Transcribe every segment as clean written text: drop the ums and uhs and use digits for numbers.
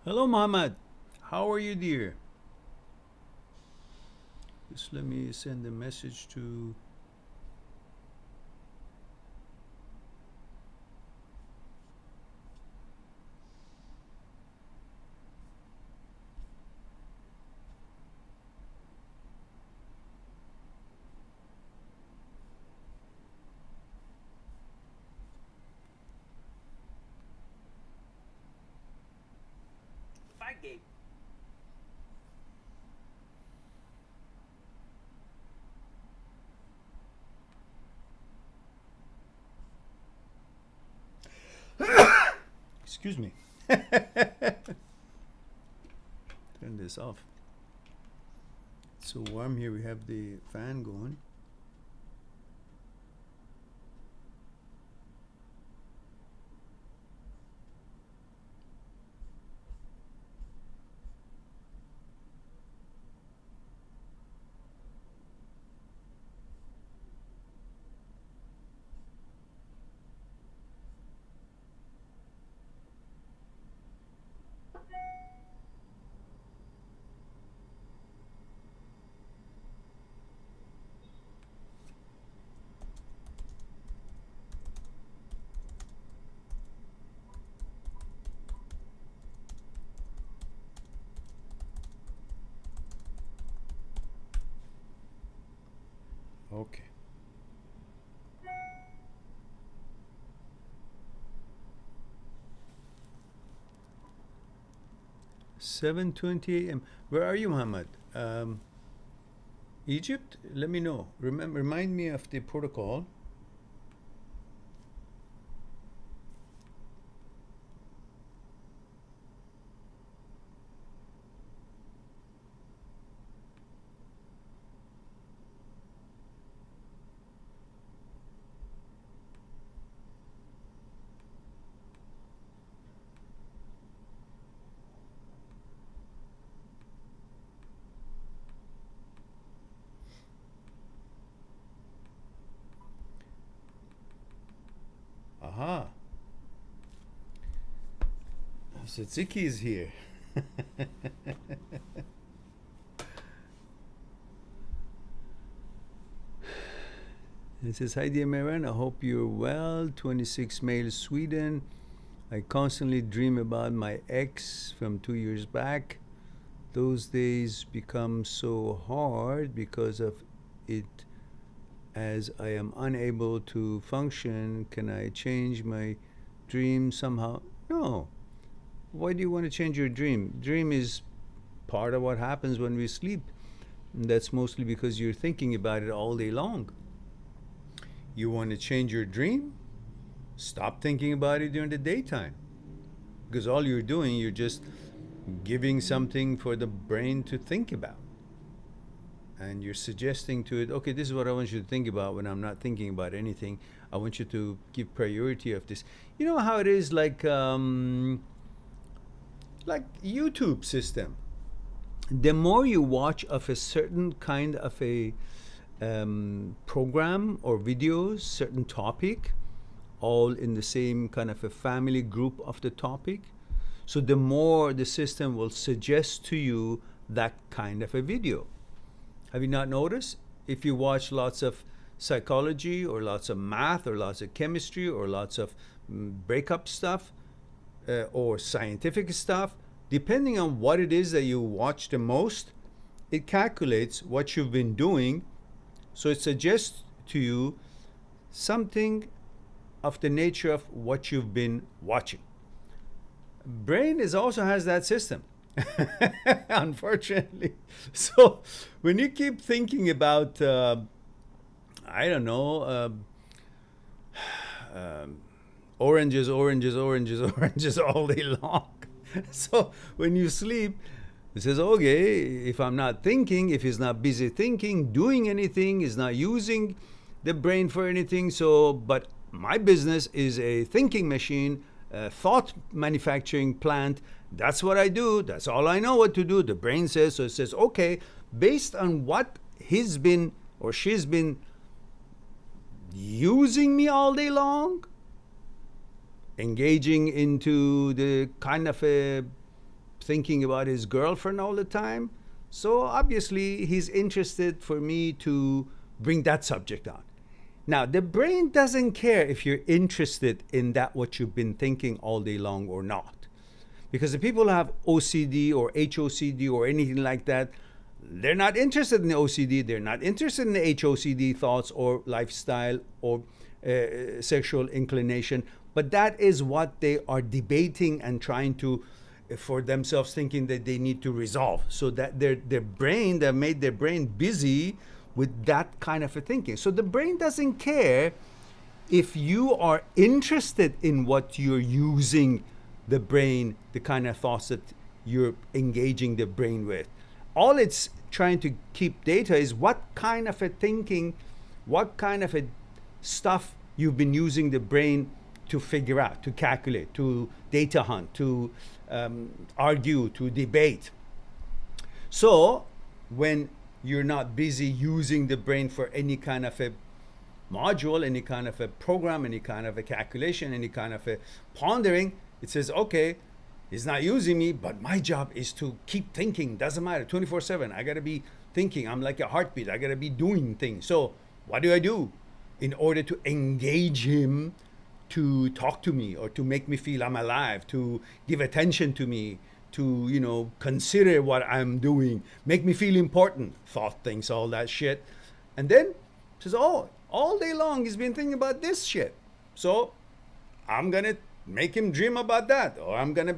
Hello, Muhammad. How are you, dear? Just let me send a message to. Excuse me. Turn this off. It's so warm here. We have the fan going. Okay. 7:20 a.m. Where are you, Muhammad? Egypt? Let me know. Remind me of the protocol. Aha. So Psyche is here. It says, hi dear Mehran, I hope you're well. 26 male Sweden. I constantly dream about my ex from 2 years back. Those days become so hard because of it, as I am unable to function. Can I change my dream somehow? No. Why do you want to change your dream? Dream is part of what happens when we sleep. And that's mostly because you're thinking about it all day long. You want to change your dream? Stop thinking about it during the daytime. Because all you're doing, you're just giving something for the brain to think about. And you're suggesting to it, okay, this is what I want you to think about when I'm not thinking about anything. I want you to give priority of this. You know how it is like YouTube system. The more you watch of a certain kind of a program or videos, certain topic, all in the same kind of a family group of the topic, so the more the system will suggest to you that kind of a video. Have you not noticed? If you watch lots of psychology or lots of math or lots of chemistry or lots of breakup stuff or scientific stuff, depending on what it is that you watch the most, it calculates what you've been doing. So it suggests to you something of the nature of what you've been watching. Brain is also has that system. Unfortunately. So when you keep thinking about, I don't know, oranges, oranges, oranges, oranges all day long. So when you sleep, it says, okay, if I'm not thinking, if he's not busy thinking, doing anything, is not using the brain for anything. So, but my business is a thinking machine, a thought manufacturing plant. That's what I do. That's all I know what to do. The brain says, so it says, okay, based on what he's been or she's been using me all day long, engaging into the kind of a thinking about his girlfriend all the time. So obviously he's interested for me to bring that subject on. Now, the brain doesn't care if you're interested in that what you've been thinking all day long or not. Because the people who have OCD or HOCD or anything like that, they're not interested in the OCD, they're not interested in the HOCD thoughts or lifestyle or sexual inclination, but that is what they are debating and trying to, for themselves, thinking that they need to resolve. So that their brain, they made their brain busy with that kind of a thinking. So the brain doesn't care if you are interested in what you're using the brain, the kind of thoughts that you're engaging the brain with. All it's trying to keep data is what kind of a thinking, what kind of a stuff you've been using the brain to figure out, to calculate, to data hunt, to argue, to debate. So when you're not busy using the brain for any kind of a module, any kind of a program, any kind of a calculation, any kind of a pondering, it says, okay, he's not using me, but my job is to keep thinking. Doesn't matter, 24/7. I gotta be thinking. I'm like a heartbeat. I gotta be doing things. So what do I do in order to engage him to talk to me or to make me feel I'm alive, to give attention to me, to, consider what I'm doing, make me feel important, thought things, all that shit. And then says, oh, all day long he's been thinking about this shit. So I'm gonna make him dream about that, or I'm gonna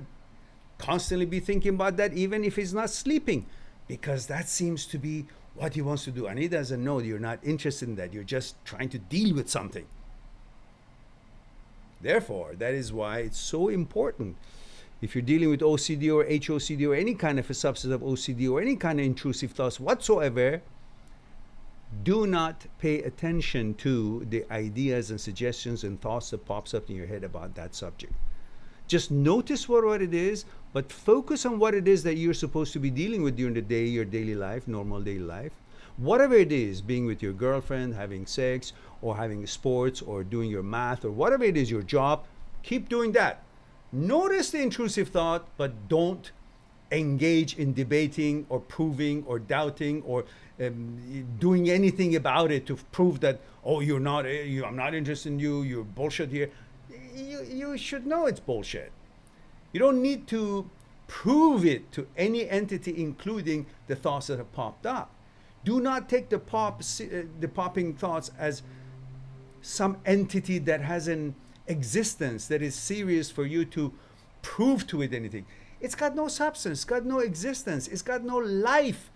constantly be thinking about that even if he's not sleeping, because that seems to be what he wants to do. And he doesn't know you're not interested in that. You're just trying to deal with something. Therefore, that is why it's so important. If you're dealing with OCD or HOCD or any kind of a subset of OCD or any kind of intrusive thoughts whatsoever, do not pay attention to the ideas and suggestions and thoughts that pops up in your head about that subject. Just notice what it is, but focus on what it is that you're supposed to be dealing with during the day, your daily life, normal daily life. Whatever it is, being with your girlfriend, having sex, or having sports, or doing your math, or whatever it is, your job, keep doing that. Notice the intrusive thought, but don't engage in debating or proving or doubting or doing anything about it to prove that, oh, I'm not interested in you, you're bullshit here. You should know it's bullshit. You don't need to prove it to any entity, including the thoughts that have popped up. Do not take the popping thoughts as some entity that has an existence that is serious for you to prove to it anything. It's got no substance, it's got no existence, it's got no life.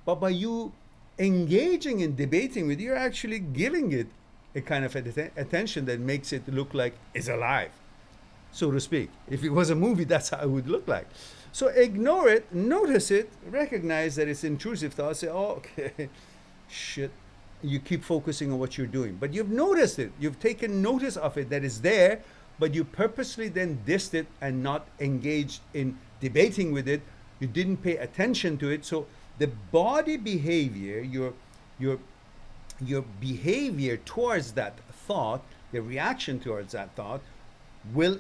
But by you engaging in debating with it, you're actually giving it a kind of attention that makes it look like it's alive, so to speak. If it was a movie, that's how it would look like. So ignore it, notice it, recognize that it's intrusive thoughts, say, oh, okay, shit. You keep focusing on what you're doing. But you've noticed it, you've taken notice of it, that is there, but you purposely then dissed it and not engaged in debating with it. You didn't pay attention to it. So the body behavior, your behavior towards that thought, the reaction towards that thought, will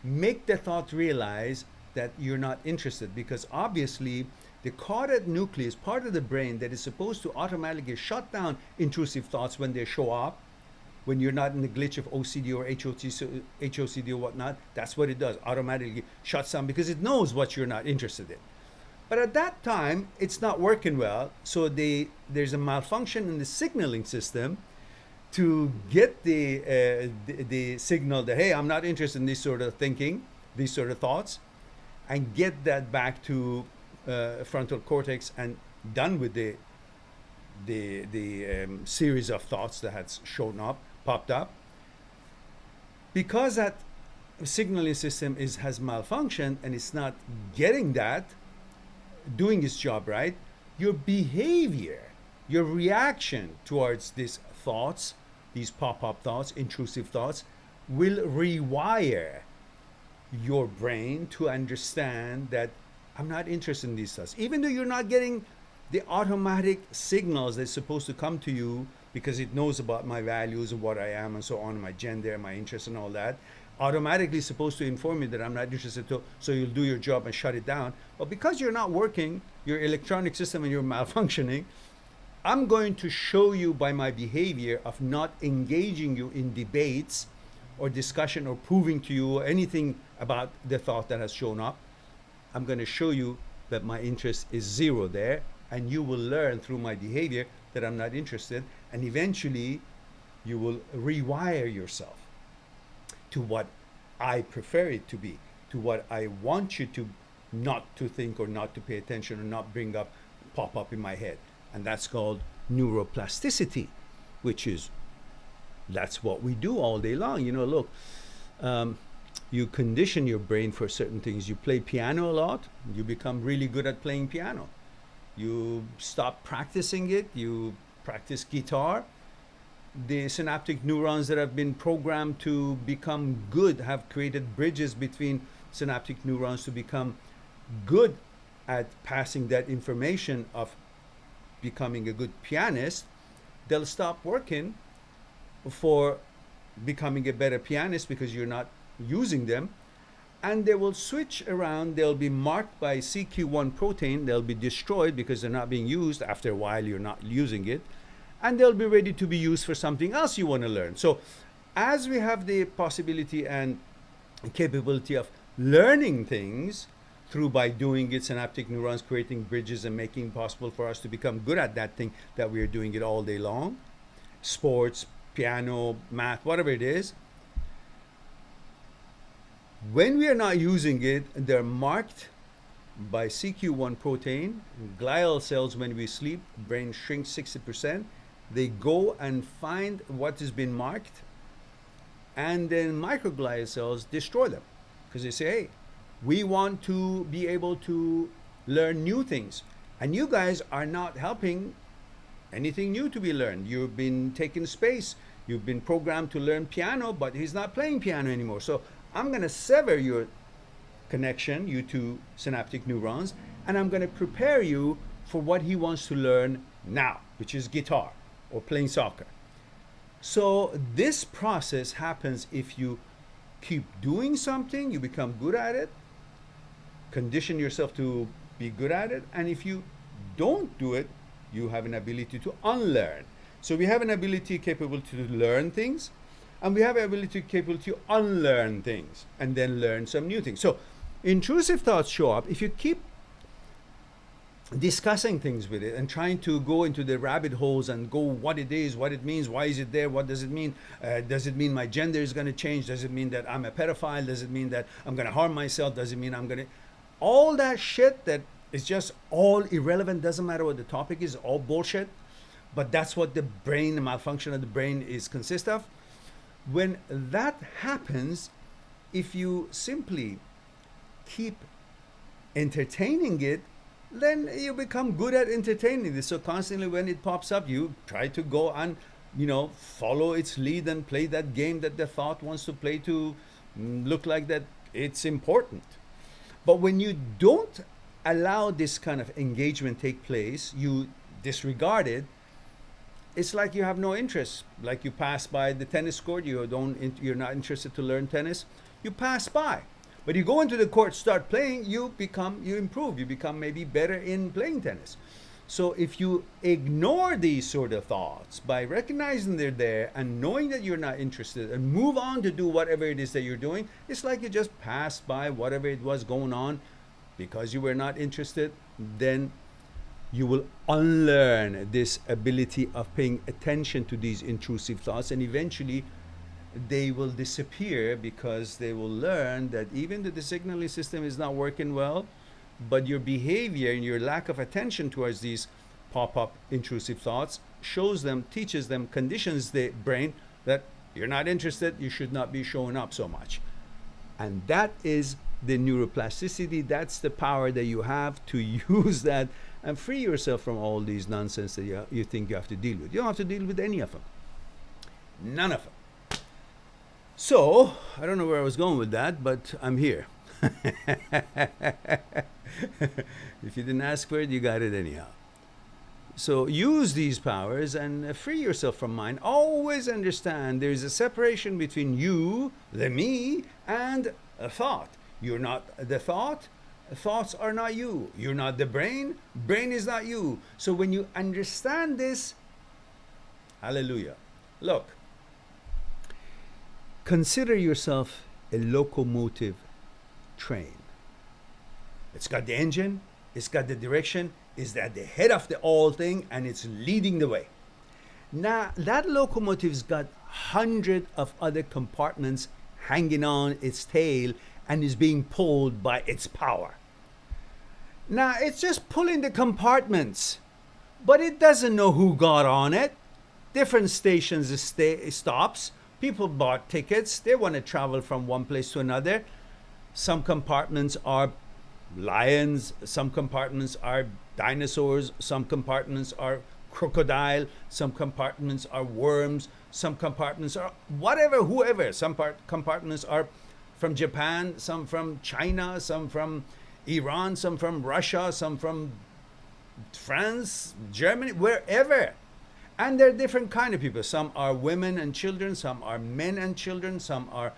make the thought realize that you're not interested, because obviously the caudate nucleus, part of the brain that is supposed to automatically shut down intrusive thoughts when they show up, when you're not in the glitch of OCD or HOCD or whatnot, that's what it does, automatically shuts down, because it knows what you're not interested in. But at that time, it's not working well, so there's a malfunction in the signaling system to get the signal that, hey, I'm not interested in this sort of thinking, these sort of thoughts, and get that back to frontal cortex and done with the series of thoughts that had popped up. Because that signaling system has malfunctioned and it's not getting that, doing its job right, your behavior, your reaction towards these thoughts, these pop-up thoughts, intrusive thoughts, will rewire your brain to understand that I'm not interested in these thoughts. Even though you're not getting the automatic signals that's supposed to come to you because it knows about my values and what I am and so on, my gender, my interests and all that, automatically supposed to inform me that I'm not interested, so you'll do your job and shut it down. But because you're not working, your electronic system and you're malfunctioning, I'm going to show you by my behavior of not engaging you in debates or discussion or proving to you anything about the thought that has shown up. I'm going to show you that my interest is zero there, and you will learn through my behavior that I'm not interested, and eventually you will rewire yourself to what I prefer it to be, to what I want you to not to think or not to pay attention or not bring up, pop up in my head. And that's called neuroplasticity, which is, that's what we do all day long. You know, look, you condition your brain for certain things. You play piano a lot, you become really good at playing piano. You stop practicing it, you practice guitar. The synaptic neurons that have been programmed to become good have created bridges between synaptic neurons to become good at passing that information of becoming a good pianist. They'll stop working for becoming a better pianist because you're not using them, and they will switch around. They'll be marked by CQ1 protein. They'll be destroyed because they're not being used. After a while, you're not using it, and they'll be ready to be used for something else you want to learn. So as we have the possibility and capability of learning things through by doing it, synaptic neurons creating bridges and making it possible for us to become good at that thing that we are doing it all day long, sports, piano, math, whatever it is. When we are not using it, they're marked by CQ1 protein. Glial cells, when we sleep, brain shrinks 60%. They go and find what has been marked, and then microglial cells destroy them because they say, hey, we want to be able to learn new things. And you guys are not helping anything new to be learned. You've been taking space. You've been programmed to learn piano, but he's not playing piano anymore. So I'm going to sever your connection, you two synaptic neurons, and I'm going to prepare you for what he wants to learn now, which is guitar or playing soccer. So this process happens if you keep doing something, you become good at it, condition yourself to be good at it, and if you don't do it, you have an ability to unlearn. So we have an ability capable to learn things, and we have an ability capable to unlearn things and then learn some new things. So intrusive thoughts show up if you keep discussing things with it and trying to go into the rabbit holes and go what it is, what it means, why is it there, what does it mean? Does it mean my gender is going to change? Does it mean that I'm a pedophile? Does it mean that I'm going to harm myself? Does it mean I'm going to... All that shit that is just all irrelevant, doesn't matter what the topic is, all bullshit. But that's what the brain, the malfunction of the brain is consist of. When that happens, if you simply keep entertaining it, then you become good at entertaining it. So constantly when it pops up, you try to go and, follow its lead and play that game that the thought wants to play to look like that it's important. But when you don't allow this kind of engagement take place, you disregard it, it's like you have no interest. Like you pass by the tennis court, you're not interested to learn tennis, you pass by. But you go into the court, start playing, you improve, you become maybe better in playing tennis. So if you ignore these sort of thoughts by recognizing they're there and knowing that you're not interested and move on to do whatever it is that you're doing, it's like you just passed by whatever it was going on because you were not interested. Then you will unlearn this ability of paying attention to these intrusive thoughts, and eventually they will disappear because they will learn that even though the signaling system is not working well, but your behavior and your lack of attention towards these pop-up intrusive thoughts teaches them, conditions the brain that you're not interested, you should not be showing up so much. And that is the neuroplasticity. That's the power that you have to use that and free yourself from all these nonsense that you think you have to deal with. You don't have to deal with any of them. None of them. So, I don't know where I was going with that, but I'm here. If you didn't ask for it, you got it anyhow. So use these powers and free yourself from mind. Always understand there is a separation between you, the me, and a thought. You're not the thought. Thoughts are not you. You're not the brain. Brain is not you. So when you understand this, hallelujah. Look, consider yourself a locomotive train. It's got the engine, it's got the direction, it's at the head of the whole thing, and it's leading the way. Now, that locomotive's got hundreds of other compartments hanging on its tail and is being pulled by its power. Now, it's just pulling the compartments, but it doesn't know who got on it. Different stations stops. People bought tickets. They want to travel from one place to another. Some compartments are lions. Some compartments are dinosaurs. Some compartments are crocodile. Some compartments are worms. Some compartments are whatever, whoever. Some compartments are from Japan. Some from China. Some from Iran. Some from Russia. Some from France, Germany, wherever. And there are different kind of people. Some are women and children. Some are men and children. Some are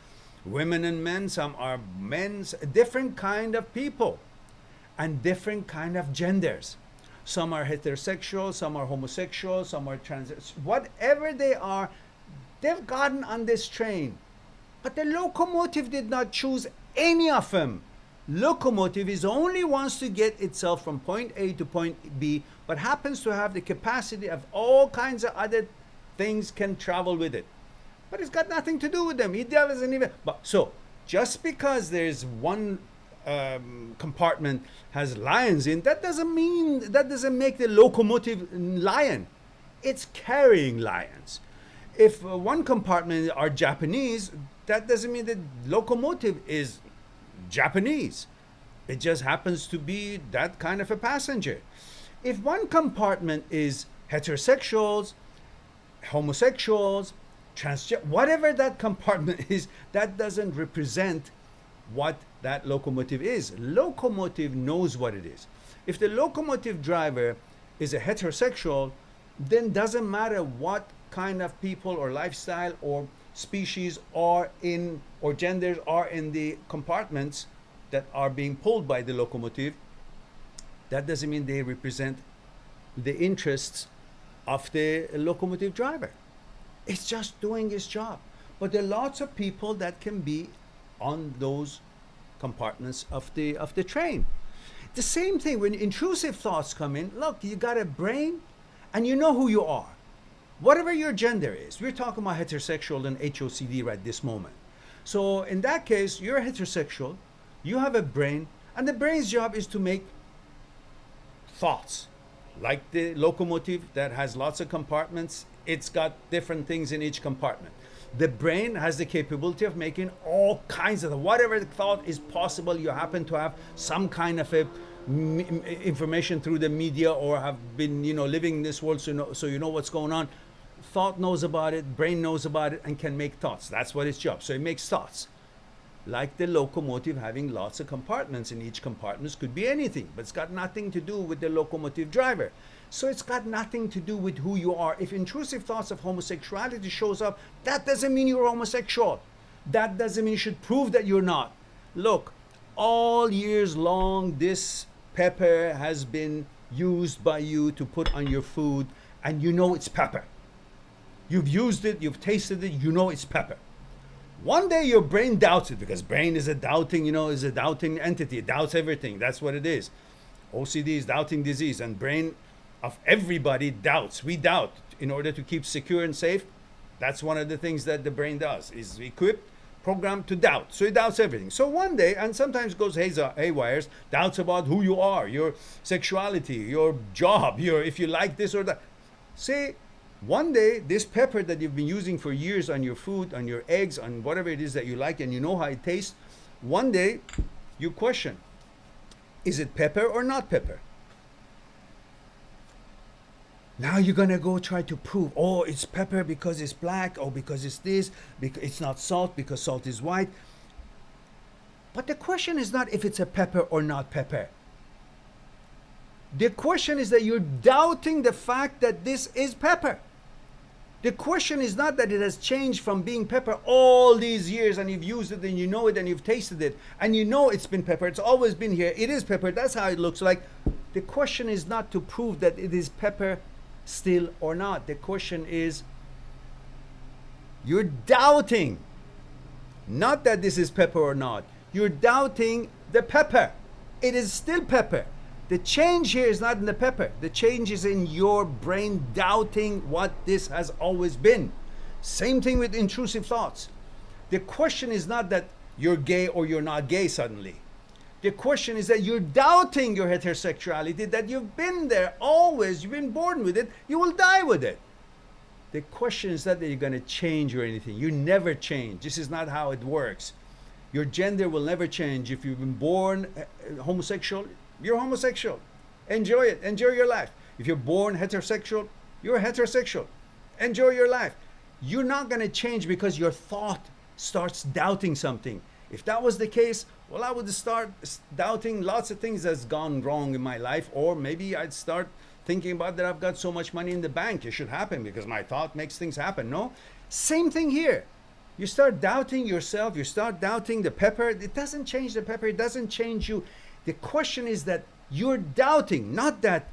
women and men. Some are men. Different kind of people. And different kind of genders. Some are heterosexual. Some are homosexual. Some are trans. Whatever they are, they've gotten on this train. But the locomotive did not choose any of them. Locomotive is only wants to get itself from point A to point B, but happens to have the capacity of all kinds of other things can travel with it. But it's got nothing to do with them. It doesn't even. But so just because there's one compartment has lions in, that doesn't make the locomotive lion. It's carrying lions. If one compartment are Japanese, that doesn't mean the locomotive is Japanese. It just happens to be that kind of a passenger. If one compartment is heterosexuals, homosexuals, transgender, whatever that compartment is, that doesn't represent what that locomotive is. Locomotive knows what it is. If the locomotive driver is a heterosexual, then doesn't matter what kind of people or lifestyle or species are in or genders are in the compartments that are being pulled by the locomotive. That doesn't mean they represent the interests of the locomotive driver. It's just doing its job. But there are lots of people that can be on those compartments of the train. The same thing when intrusive thoughts come in. Look, you got a brain and you know who you are. Whatever your gender is, we're talking about heterosexual and HOCD right this moment. So in that case, you're heterosexual, you have a brain, and the brain's job is to make thoughts. Like the locomotive that has lots of compartments, it's got different things in each compartment. The brain has the capability of making all kinds of, whatever thought is possible. You happen to have some kind of a information through the media or have been, living in this world, so you know what's going on. Thought knows about it, brain knows about it, and can make thoughts. That's what its job. So it makes thoughts. Like the locomotive having lots of compartments, in each compartment could be anything, but it's got nothing to do with the locomotive driver. So it's got nothing to do with who you are. If intrusive thoughts of homosexuality shows up, that doesn't mean you're homosexual. That doesn't mean you should prove that you're not. Look, all years long, this pepper has been used by you to put on your food, and you know it's pepper. You've used it, you've tasted it, you know it's pepper. One day your brain doubts it, because brain is a doubting, is a doubting entity. It doubts everything. That's what it is. OCD is doubting disease, and brain of everybody doubts. We doubt in order to keep secure and safe. That's one of the things that the brain does, is equipped, programmed to doubt. So it doubts everything. So one day, and sometimes goes haywires, doubts about who you are, your sexuality, your job, if you like this or that. See, one day, this pepper that you've been using for years on your food, on your eggs, on whatever it is that you like, and you know how it tastes, one day you question, is it pepper or not pepper? Now you're going to go try to prove, oh, it's pepper because it's black, or because it's this, because it's not salt because salt is white. But the question is not if it's a pepper or not pepper. The question is that you're doubting the fact that this is pepper. The question is not that it has changed from being pepper all these years and you've used it and you know it and you've tasted it and you know it's been pepper. It's always been here. It is pepper. That's how it looks like. The question is not to prove that it is pepper still or not. The question is you're doubting, not that this is pepper or not. You're doubting the pepper. It is still pepper. The change here is not in the pepper. The change is in your brain doubting what this has always been. Same thing with intrusive thoughts. The question is not that you're gay or you're not gay suddenly. The question is that you're doubting your heterosexuality, that you've been there always, you've been born with it, you will die with it. The question is not that you're going to change or anything. You never change. This is not how it works. Your gender will never change. If you've been born homosexual, you're homosexual. Enjoy it. Enjoy your life. If you're born heterosexual, you're heterosexual. Enjoy your life. You're not going to change because your thought starts doubting something. If that was the case, well, I would start doubting lots of things that's gone wrong in my life, or maybe I'd start thinking about that I've got so much money in the bank. It should happen because my thought makes things happen. No? Same thing here. You start doubting yourself. You start doubting the pepper. It doesn't change the pepper. It doesn't change you. The question is that you're doubting, not that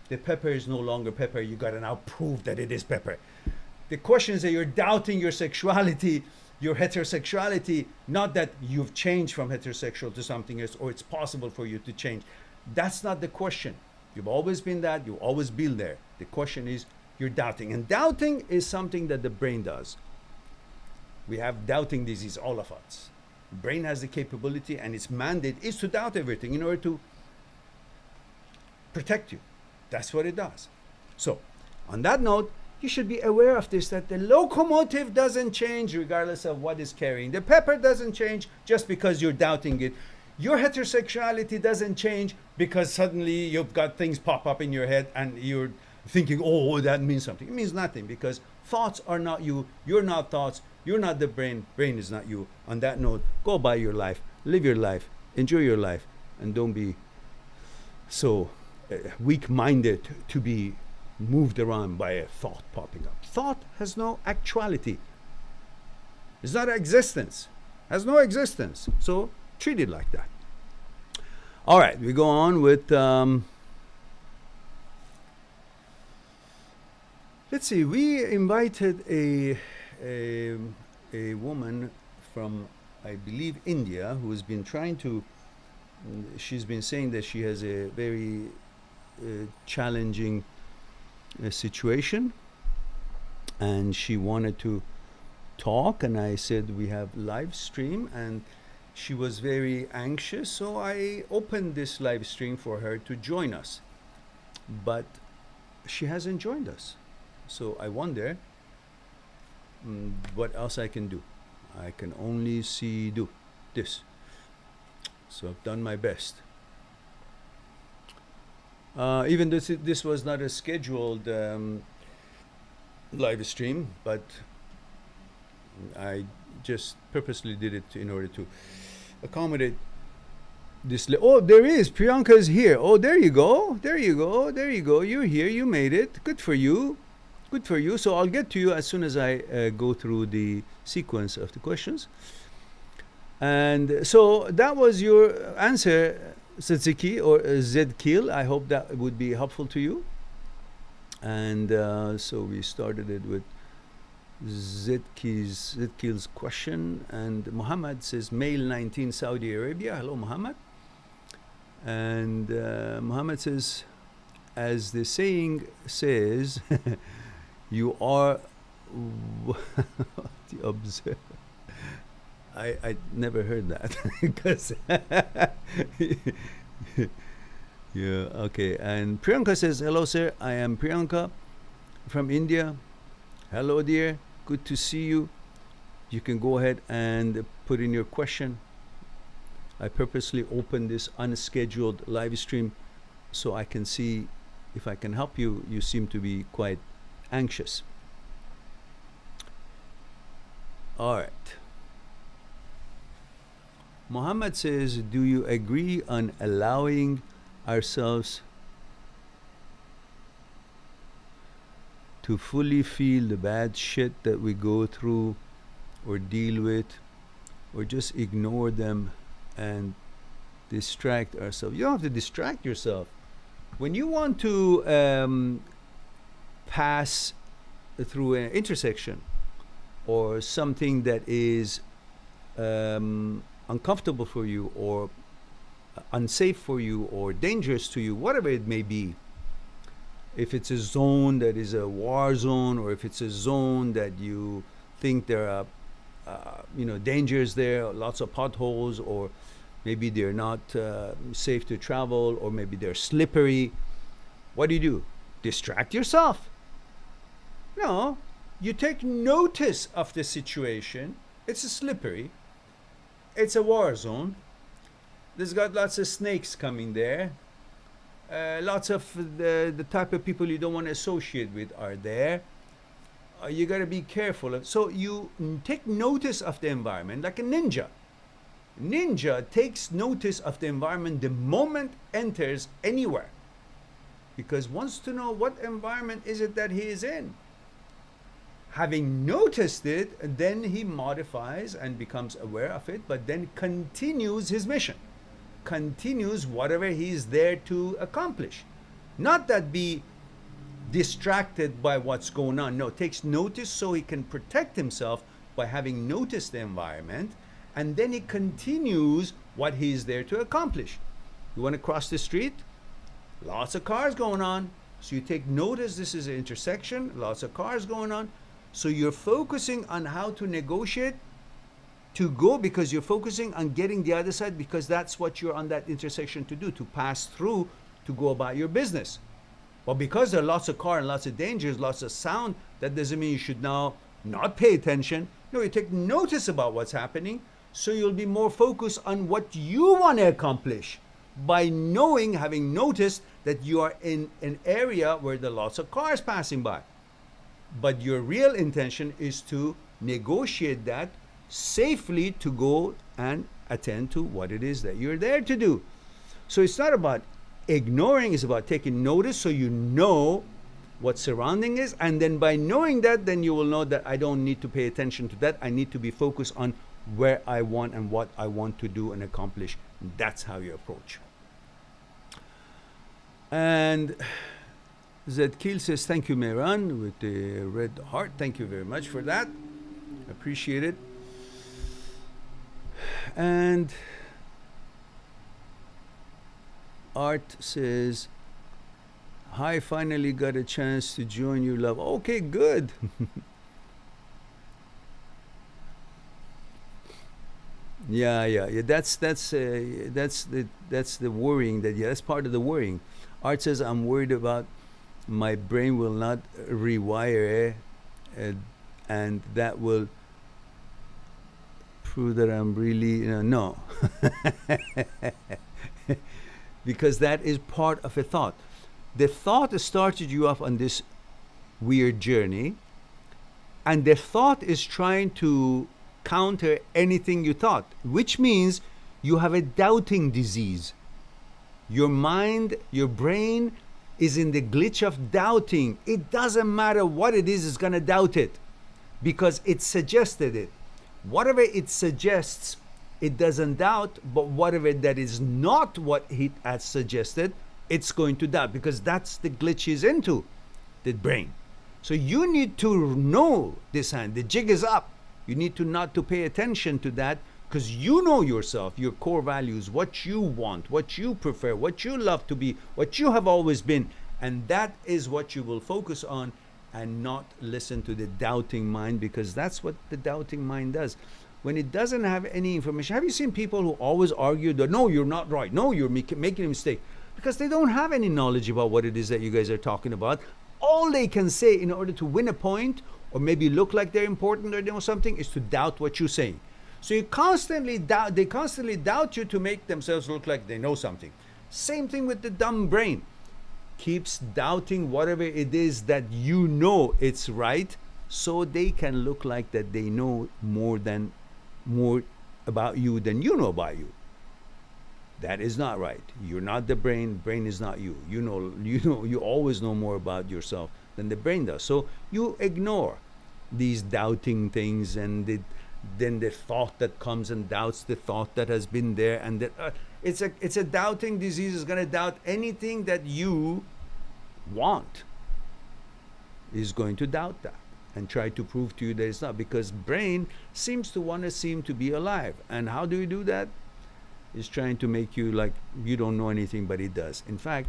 the pepper is no longer pepper. You got to now prove that it is pepper. The question is that you're doubting your sexuality, your heterosexuality, not that you've changed from heterosexual to something else or it's possible for you to change. That's not the question. You've always been that. You've always been there. The question is you're doubting. And doubting is something that the brain does. We have doubting disease, all of us. Brain has the capability and its mandate is to doubt everything in order to protect you. That's what it does. So, on that note, you should be aware of this, that the locomotive doesn't change regardless of what is carrying. The pepper doesn't change just because you're doubting it. Your heterosexuality doesn't change because suddenly you've got things pop up in your head and you're thinking, oh, that means something. It means nothing because thoughts are not you. You're not thoughts. You're not the brain. Brain is not you. On that note, go by your life, live your life, enjoy your life, and don't be so weak-minded to be moved around by a thought popping up. Thought has no actuality. It's not existence. Has no existence. So treat it like that. All right, we go on with. Let's see. We invited a woman from, I believe, India, who has been trying to, she's been saying that she has a very challenging situation and she wanted to talk, and I said we have live stream, and she was very anxious, so I opened this live stream for her to join us, but she hasn't joined us. So I wonder what else I can do. I can only do this. So I've done my best. Even this was not a scheduled live stream, but I just purposely did it in order to accommodate this. Oh, there is. Priyanka is here. Oh, there you go. There you go. There you go. You're here. You made it. Good for you. Good for you. So I'll get to you as soon as I go through the sequence of the questions. And so that was your answer, Tzatziki or Zedkil. I hope that would be helpful to you. And so we started it with Zedkil's question. And Muhammad says, male 19, Saudi Arabia. Hello, Muhammad. And Muhammad says, as the saying says, you are the observer. I never heard that because yeah, okay. And Priyanka says, hello sir, I am Priyanka from India. Hello dear, good to see you. You can go ahead and put in your question. I purposely opened this unscheduled live stream so I can see if I can help you. You seem to be quite anxious. All right. Muhammad says, do you agree on allowing ourselves to fully feel the bad shit that we go through or deal with, or just ignore them and distract ourselves. You don't have to distract yourself. When you want to pass through an intersection or something that is uncomfortable for you, or unsafe for you, or dangerous to you, whatever it may be, if it's a zone that is a war zone, or if it's a zone that you think there are dangers there, lots of potholes, or maybe they're not safe to travel, or maybe they're slippery, what do? Distract yourself? No, you take notice of the situation. It's slippery, it's a war zone, there's got lots of snakes coming there, lots of the type of people you don't want to associate with are there. You got to be careful. So you take notice of the environment like a ninja. Ninja takes notice of the environment the moment enters anywhere, because wants to know what environment is it that he is in. Having noticed it, then he modifies and becomes aware of it, but then continues his mission, continues whatever he's there to accomplish. Not that be distracted by what's going on. No, takes notice so he can protect himself by having noticed the environment, and then he continues what he's there to accomplish. You want to cross the street? Lots of cars going on. So you take notice this is an intersection, lots of cars going on. So you're focusing on how to negotiate to go, because you're focusing on getting the other side, because that's what you're on that intersection to do, to pass through, to go about your business. But because there are lots of cars and lots of dangers, lots of sound, that doesn't mean you should now not pay attention. No, you take notice about what's happening, so you'll be more focused on what you want to accomplish by knowing, having noticed that you are in an area where there are lots of cars passing by. But your real intention is to negotiate that safely, to go and attend to what it is that you're there to do. So it's not about ignoring, it's about taking notice so you know what surrounding is, and then by knowing that, then you will know that I don't need to pay attention to that. I need to be focused on where I want and what I want to do and accomplish. That's how you approach. And Zedkil says, thank you, Mehran, with the red heart. Thank you very much for that. Appreciate it. And Art says, hi, finally got a chance to join your love. Okay, good. Yeah. That's the worrying. That's part of the worrying. Art says, I'm worried about my brain will not rewire, and that will prove that I'm really no. Because that is part of a thought. The thought started you off on this weird journey, and the thought is trying to counter anything you thought, which means you have a doubting disease. Your mind, your brain is in the glitch of doubting. It doesn't matter what it is, it's going to doubt it because it suggested it. Whatever it suggests, it doesn't doubt, but whatever that is not what it has suggested, it's going to doubt, because that's the glitch is into the brain. So you need to know this hand. The jig is up. You need to not to pay attention to that, because you know yourself, your core values, what you want, what you prefer, what you love to be, what you have always been. And that is what you will focus on, and not listen to the doubting mind, because that's what the doubting mind does. When it doesn't have any information. Have you seen people who always argue that, no, you're not right, no, you're making a mistake? Because they don't have any knowledge about what it is that you guys are talking about. All they can say in order to win a point, or maybe look like they're important or they know something, is to doubt what you're saying. So you constantly doubt, they constantly doubt you to make themselves look like they know something. Same thing with the dumb brain. Keeps doubting whatever it is that you know it's right, so they can look like that they know more about you than you know about you. That is not right. You're not the brain. Brain is not you. You always know more about yourself than the brain does. So you ignore these doubting things, and then the thought that comes and doubts the thought that has been there, and that it's a doubting disease. Is going to doubt anything that you want, is going to doubt that and try to prove to you that it's not, because brain seems to be alive. And how do we do that? It's trying to make you like you don't know anything, but it does. In fact,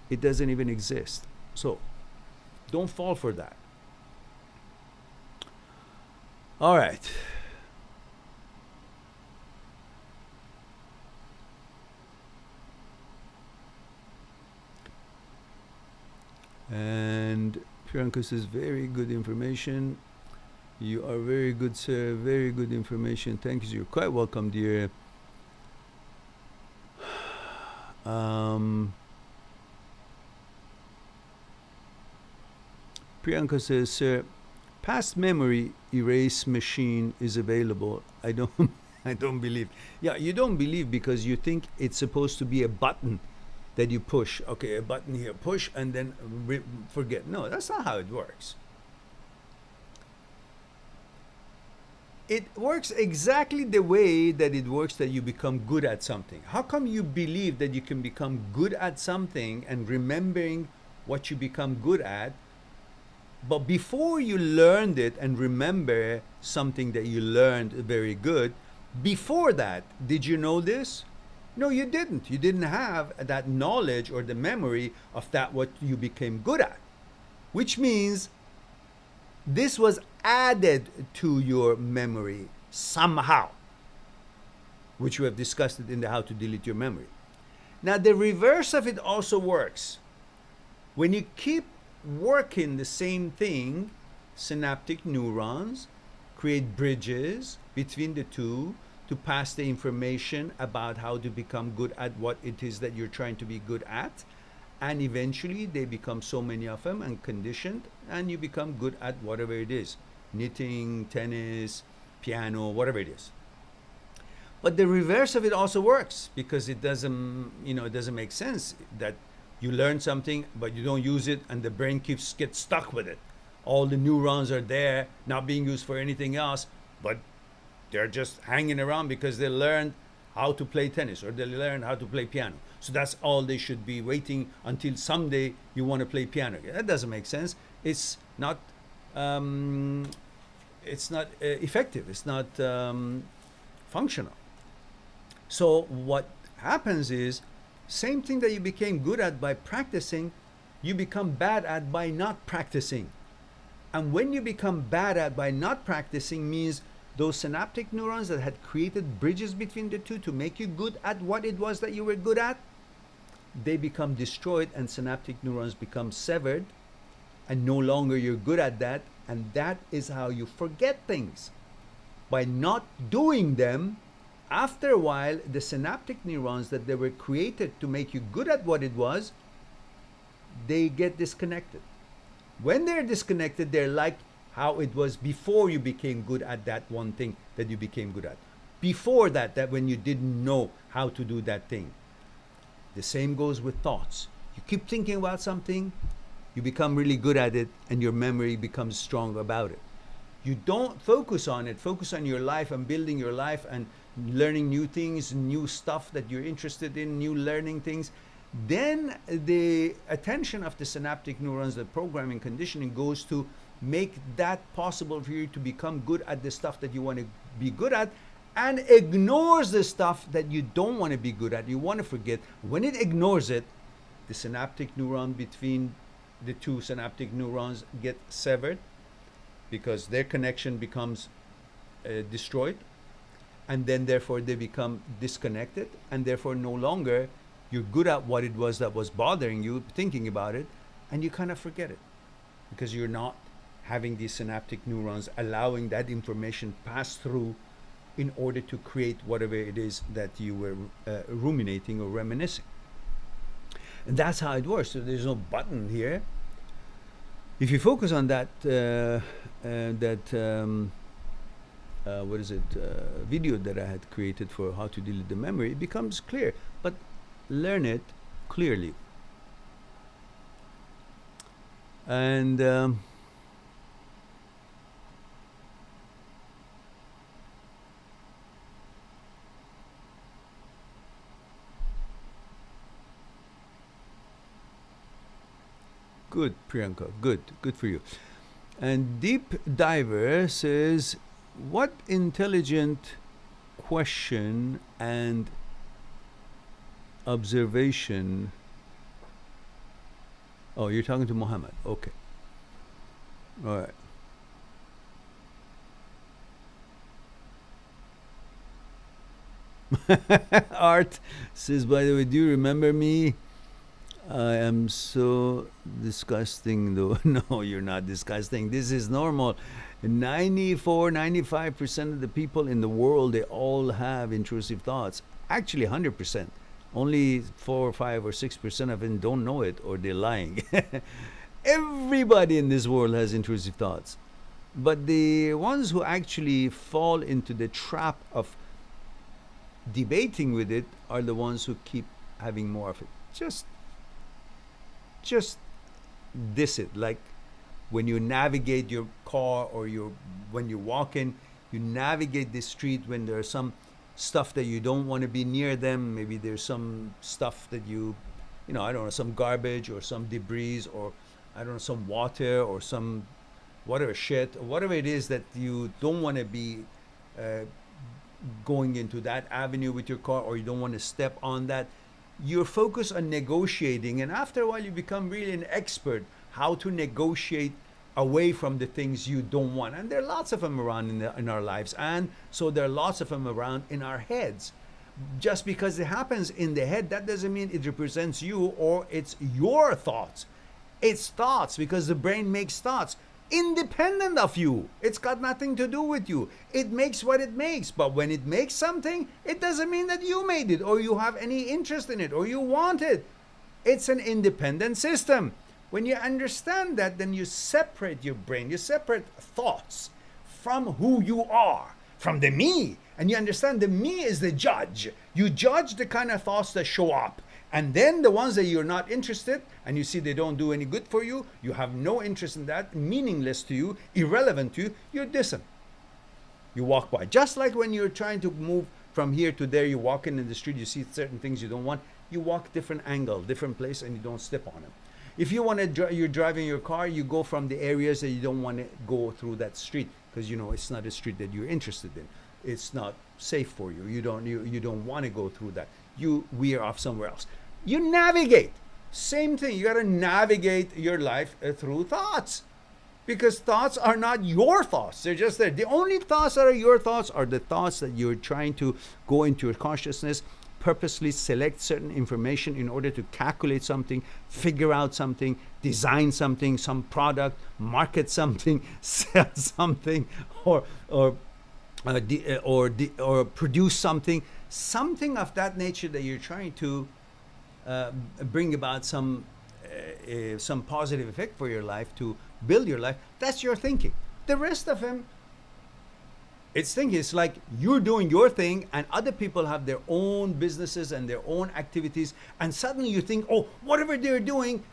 it doesn't even exist. So don't fall for that. All right. And Priyanka says, very good information. You are very good, sir. Very good information. Thank you. You're quite welcome, dear. Priyanka says, sir, past memory erase machine is available. I don't believe. Yeah, you don't believe because you think it's supposed to be a button that you push. Okay, a button here, push, and then forget. No, that's not how it works. It works exactly the way that it works that you become good at something. How come you believe that you can become good at something and remembering what you become good at, but before you learned it and remember something that you learned very good, before that, did you know this? No, you didn't. You didn't have that knowledge or the memory of that what you became good at, which means this was added to your memory somehow, which we have discussed it in the How to Delete Your Memory. Now, the reverse of it also works. When you keep working the same thing, synaptic neurons create bridges between the two to pass the information about how to become good at what it is that you're trying to be good at. And eventually they become so many of them and conditioned, and you become good at whatever it is, knitting, tennis, piano, whatever it is. But the reverse of it also works, because it doesn't make sense that you learn something but you don't use it and the brain gets stuck with it. All the neurons are there, not being used for anything else, but they're just hanging around because they learned how to play tennis or they learned how to play piano. So that's all they should be waiting until someday you want to play piano. That doesn't make sense. It's not effective. It's not functional. So what happens is, same thing that you became good at by practicing, you become bad at by not practicing. And when you become bad at by not practicing means those synaptic neurons that had created bridges between the two to make you good at what it was that you were good at, they become destroyed and synaptic neurons become severed, and no longer you're good at that. And that is how you forget things. By not doing them, after a while, the synaptic neurons that they were created to make you good at what it was, they get disconnected. When they're disconnected, they're like how it was before you became good at that one thing that you became good at. Before that when you didn't know how to do that thing. The same goes with thoughts. You keep thinking about something, you become really good at it, and your memory becomes strong about it. You don't focus on it, focus on your life and building your life and learning new things, new stuff that you're interested in, new learning things. Then the attention of the synaptic neurons, the programming conditioning, goes to make that possible for you to become good at the stuff that you want to be good at, and ignores the stuff that you don't want to be good at, you want to forget. When it ignores it, the synaptic neuron between the two synaptic neurons get severed because their connection becomes destroyed, and then therefore they become disconnected, and therefore no longer you're good at what it was that was bothering you, thinking about it, and you kind of forget it because you're not having these synaptic neurons allowing that information pass through in order to create whatever it is that you were ruminating or reminiscing. And that's how it works. So there's no button here. If you focus on that video that I had created for how to delete the memory, it becomes clear. But learn it clearly. And good, Priyanka. Good. Good for you. And Deep Diver says, what intelligent question and observation. Oh, you're talking to Muhammad. Okay. All right. Art says, by the way, do you remember me? I am so disgusting, though. No, you're not disgusting. This is normal. 94, 95% of the people in the world, they all have intrusive thoughts. Actually, 100%. Only 4 or 5 or 6% of them don't know it, or they're lying. Everybody in this world has intrusive thoughts. But the ones who actually fall into the trap of debating with it are the ones who keep having more of it. Just diss it. Like when you navigate your car, or when you're walking, you navigate the street when there's some stuff that you don't want to be near them. Maybe there's some stuff that I don't know, some garbage or some debris, or I don't know, some water or some whatever shit, or whatever it is that you don't want to be uh, going into that avenue with your car, or you don't want to step on that. You're focused on negotiating, and after a while you become really an expert how to negotiate away from the things you don't want. And there are lots of them around in our lives, and so there are lots of them around in our heads. Just because it happens in the head, that doesn't mean it represents you or it's your thoughts. It's thoughts, because the brain makes thoughts independent of you. It's got nothing to do with you. It makes what it makes. But when it makes something, it doesn't mean that you made it, or you have any interest in it, or you want it. It's an independent system. When you understand that, then you separate your brain, you separate thoughts from who you are, from the me. And you understand the me is the judge. You judge the kind of thoughts that show up. And then the ones that you're not interested, and you see they don't do any good for you, you have no interest in that, meaningless to you, irrelevant to you, you diss them. You walk by. Just like when you're trying to move from here to there, you're walking in the street, you see certain things you don't want, you walk different angle, different place, and you don't step on them. If you want to, you're driving your car, you go from the areas that you don't want to go through that street, because you know it's not a street that you're interested in. It's not safe for you. You don't want to go through that. You veer off somewhere else. You navigate. Same thing. You got to navigate your life through thoughts, because thoughts are not your thoughts. They're just there. The only thoughts that are your thoughts are the thoughts that you're trying to go into your consciousness, purposely select certain information in order to calculate something, figure out something, design something, some product, market something, sell something, or produce something of that nature that you're trying to bring about some positive effect for your life, to build your life. That's your thinking. The rest of them, it's thinking. It's like you're doing your thing, and other people have their own businesses and their own activities, and suddenly you think, oh, whatever they're doing,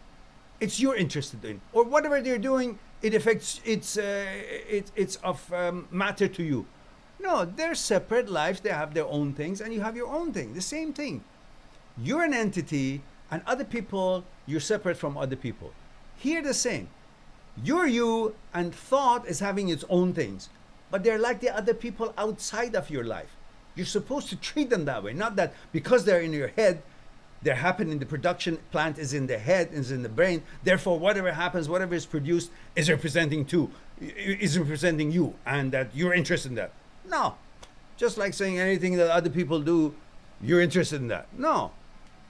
it's you're interested in, or whatever they're doing, it affects it's of matter to you. No, they're separate lives. They have their own things, and you have your own thing. The same thing. You're an entity, and other people, you're separate from other people. Here, the same. You're you, and thought is having its own things, but they're like the other people outside of your life. You're supposed to treat them that way, not that because they're in your head, they're happening. The production plant is in the head, is in the brain. Therefore, whatever happens, whatever is produced, is representing you, and that you're interested in that. No, just like saying anything that other people do, you're interested in that. No,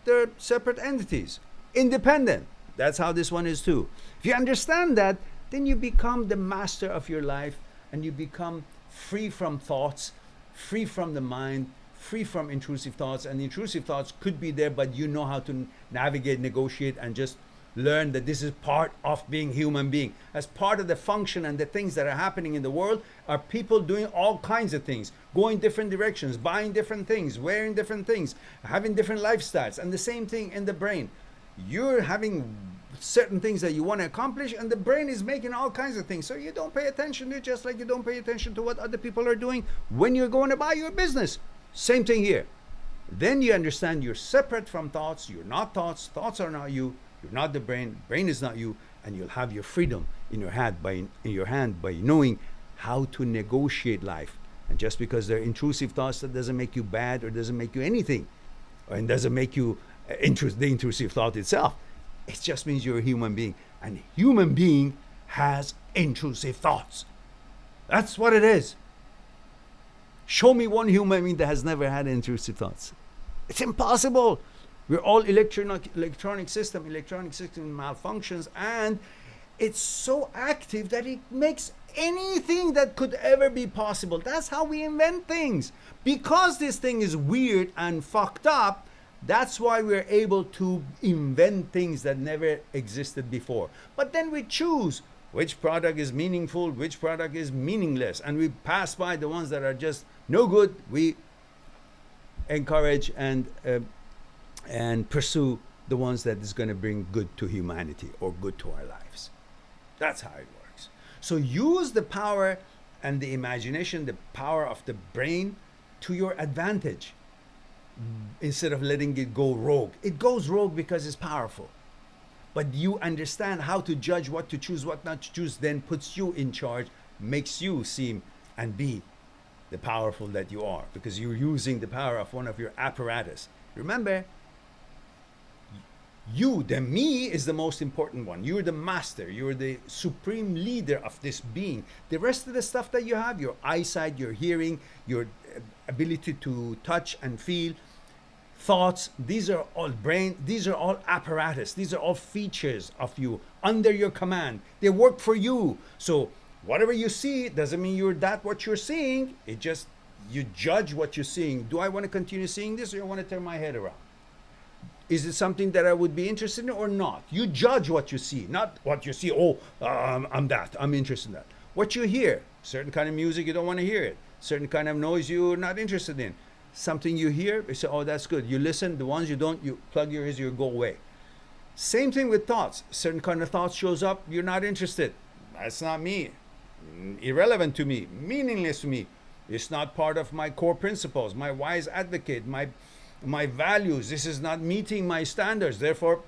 they're separate entities, independent. That's how this one is too. If you understand that, then you become the master of your life, and you become free from thoughts, free from the mind, free from intrusive thoughts. And the intrusive thoughts could be there, but you know how to navigate, negotiate, and just learn that this is part of being human being. As part of the function and the things that are happening in the world are people doing all kinds of things, going different directions, buying different things, wearing different things, having different lifestyles. And the same thing in the brain. You're having certain things that you want to accomplish, and the brain is making all kinds of things. So you don't pay attention to it, just like you don't pay attention to what other people are doing when you're going about your business. Same thing here. Then you understand you're separate from thoughts. You're not thoughts. Thoughts are not you. You're not the brain. Brain is not you. And you'll have your freedom in your hand by knowing how to negotiate life. And just because they're intrusive thoughts, that doesn't make you bad or doesn't make you anything, and doesn't make you the intrusive thought itself. It just means you're a human being, and a human being has intrusive thoughts. That's what it is. Show me one human being that has never had intrusive thoughts. It's impossible. We're all electronic system malfunctions, and it's so active that it makes anything that could ever be possible. That's how we invent things. Because this thing is weird and fucked up, that's why we're able to invent things that never existed before. But then we choose which product is meaningful, which product is meaningless, and we pass by the ones that are just no good. We encourage and pursue the ones that is going to bring good to humanity or good to our lives. That's how it works. So use the power and the imagination, the power of the brain, to your advantage instead of letting it go rogue. It goes rogue because it's powerful. But you understand how to judge what to choose, what not to choose, then puts you in charge, makes you seem and be the powerful that you are, because you're using the power of one of your apparatus. Remember, you, the me, is the most important one. You're the master. You're the supreme leader of this being. The rest of the stuff that you have, your eyesight, your hearing, your ability to touch and feel, thoughts, these are all brain, these are all apparatus. These are all features of you under your command. They work for you. So whatever you see doesn't mean you're what you're seeing. It just, you judge what you're seeing. Do I want to continue seeing this, or I want to turn my head around? Is it something that I would be interested in or not? You judge what you see, not what you see. Oh, I'm interested in that. What you hear, certain kind of music, you don't want to hear it. Certain kind of noise you're not interested in. Something you hear, you say, oh, that's good. You listen. The ones you don't, you plug your ears, you go away. Same thing with thoughts. Certain kind of thoughts shows up, you're not interested. That's not me. Irrelevant to me. Meaningless to me. It's not part of my core principles, my wise advocate, my values. This is not meeting my standards. Therefore,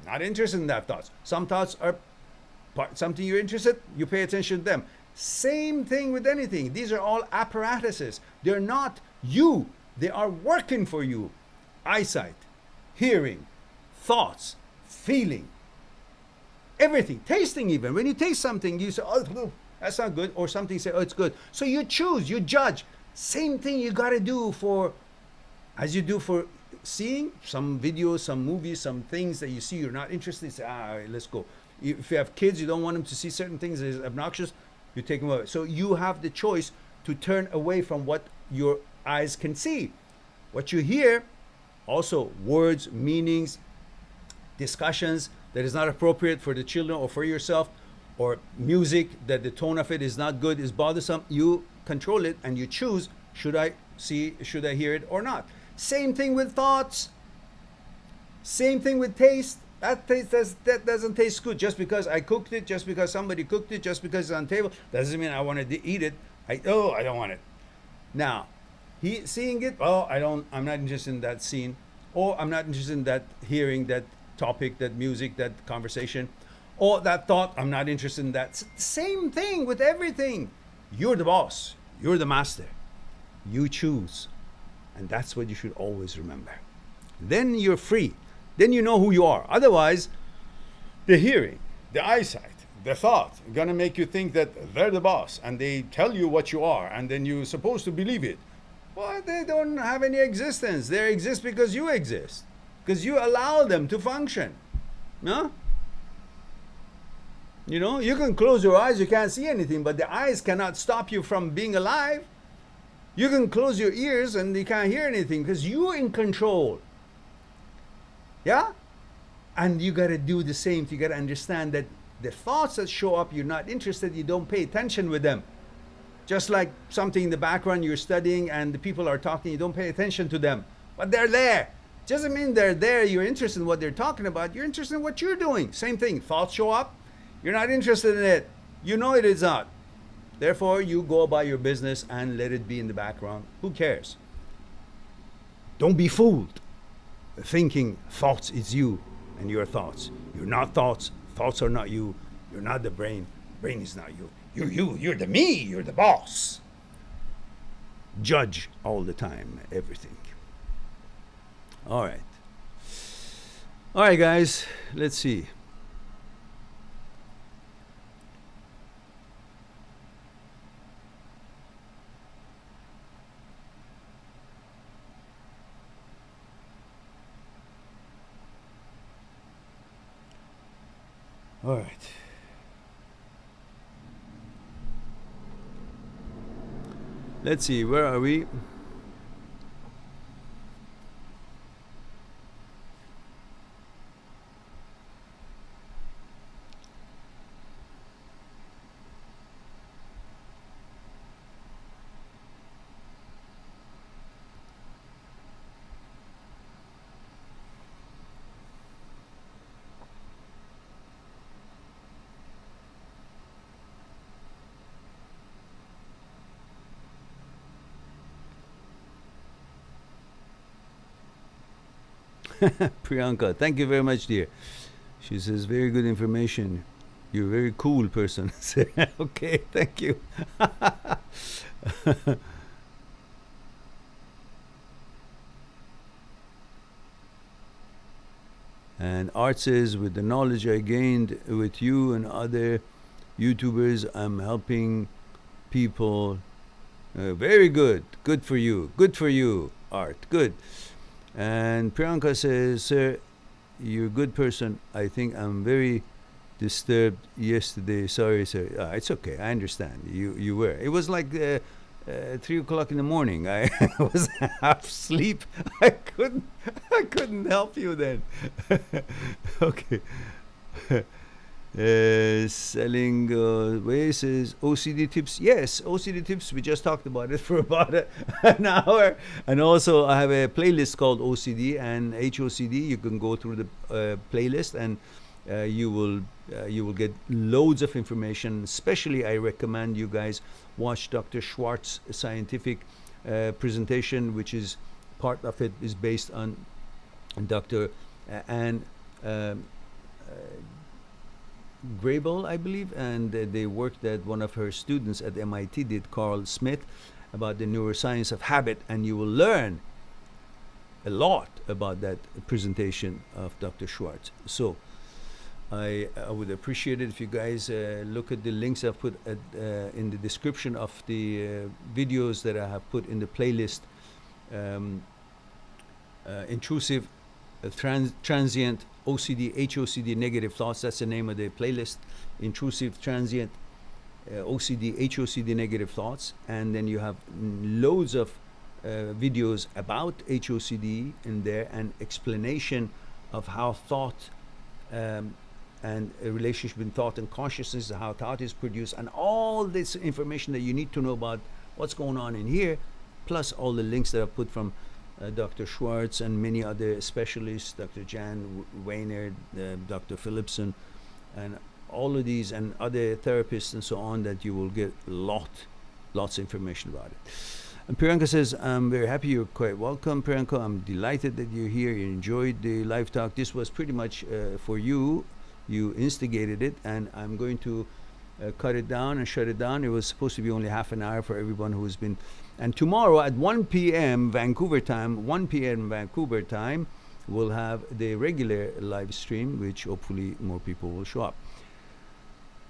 not interested in that thoughts. Some thoughts are something you're interested, you pay attention to them. Same thing with anything. These are all apparatuses. They're not you. They are working for you. Eyesight, hearing, thoughts, feeling, everything. Tasting even. When you taste something, you say, oh, that's not good. Or something, say, oh, it's good. So you choose, you judge. Same thing you got to do as you do for seeing some videos, some movies, some things that you see you're not interested in. Say, all right, let's go. If you have kids, you don't want them to see certain things that is obnoxious, you take them away. So you have the choice to turn away from what your eyes can see. What you hear, also words, meanings, discussions that is not appropriate for the children or for yourself, or music that the tone of it is not good, is bothersome, you control it and you choose, should I hear it or not? Same thing with thoughts. Same thing with taste. That doesn't taste good. Just because I cooked it, just because somebody cooked it, just because it's on the table, doesn't mean I want to eat it. I don't want it. Now, seeing it, I'm not interested in that scene, or I'm not interested in that hearing, that topic, that music, that conversation, or that thought, I'm not interested in that. Same thing with everything. You're the boss. You're the master. You choose. And that's what you should always remember. Then you're free. Then you know who you are. Otherwise, the hearing, the eyesight, the thought are going to make you think that they're the boss and they tell you what you are, and then you're supposed to believe it. Well, they don't have any existence. They exist because you exist. Because you allow them to function. No? You know, you can close your eyes, you can't see anything, but the eyes cannot stop you from being alive. You can close your ears and you can't hear anything because you're in control. Yeah? And you got to do the same. You got to understand that the thoughts that show up, you're not interested, you don't pay attention with them. Just like something in the background you're studying and the people are talking, you don't pay attention to them. But they're there. Doesn't mean they're there, you're interested in what they're talking about. You're interested in what you're doing. Same thing. Thoughts show up. You're not interested in it. You know it is not. Therefore, you go about your business and let it be in the background. Who cares? Don't be fooled thinking thoughts is you and your thoughts. You're not thoughts. Thoughts are not you. You're not the brain. Brain is not you. You're you. You're the me. You're the boss. Judge all the time, everything. All right. All right, guys. Let's see. All right. Let's see, where are we? Priyanka, thank you very much, dear. She says, very good information. You're a very cool person. Okay, thank you. And Art says, with the knowledge I gained with you and other YouTubers, I'm helping people. Very good. Good for you. Good for you, Art. Good. And Priyanka says, sir, you're a good person. I think I'm very disturbed yesterday. Sorry, sir. It's okay. I understand. You were. It was like 3 o'clock in the morning. I was half asleep. I couldn't help you then. Okay. Selling says OCD tips. Yes, OCD tips. We just talked about it for about an hour. And also, I have a playlist called OCD and HOCD. You can go through the playlist, and you will get loads of information. Especially, I recommend you guys watch Dr. Schwartz's scientific presentation, which is part of it is based on Dr. Anne Grable, I believe, and they worked at one of her students at MIT, did Carl Smith, about the neuroscience of habit, and you will learn a lot about that presentation of Dr. Schwartz. So I would appreciate it if you guys look at the links I've put in the description of the videos that I have put in the playlist. Intrusive, transient, OCD, HOCD, negative thoughts. That's the name of the playlist. Intrusive, transient, OCD, HOCD, negative thoughts. And then you have loads of videos about HOCD in there, and explanation of how thought and a relationship between thought and consciousness, how thought is produced, and all this information that you need to know about what's going on in here, plus all the links that I put from Dr. Schwartz and many other specialists, Dr. Jan Weiner, Dr. Philipson, and all of these and other therapists and so on, that you will get lots of information about it. And Priyanka says, I'm very happy. You're quite welcome, Priyanka. I'm delighted that you're here. You enjoyed the live talk. This was pretty much for you. You instigated it, and I'm going to cut it down and shut it down. It was supposed to be only half an hour for everyone who's been. And tomorrow at 1 p.m. Vancouver time, 1 p.m. Vancouver time, we'll have the regular live stream, which hopefully more people will show up.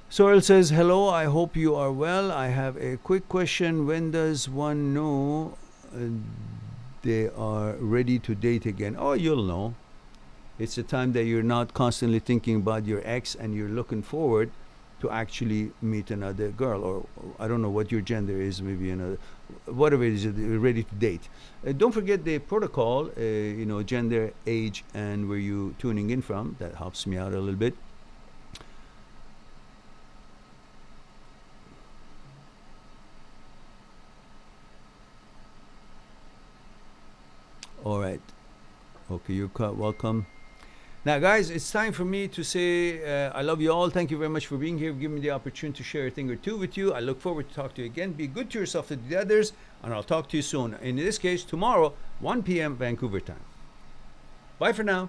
Sorel says, hello, I hope you are well. I have a quick question. When does one know they are ready to date again? Oh, you'll know. It's a time that you're not constantly thinking about your ex, and you're looking forward to actually meet another girl, or I don't know what your gender is, maybe another, whatever it is, you're ready to date. Don't forget the protocol, gender, age, and where you tuning in from. That helps me out a little bit. All right. Okay, you're quite welcome. Now, guys, it's time for me to say I love you all. Thank you very much for being here. Give me the opportunity to share a thing or two with you. I look forward to talk to you again. Be good to yourself and to the others, and I'll talk to you soon. In this case, tomorrow, 1 p.m. Vancouver time. Bye for now.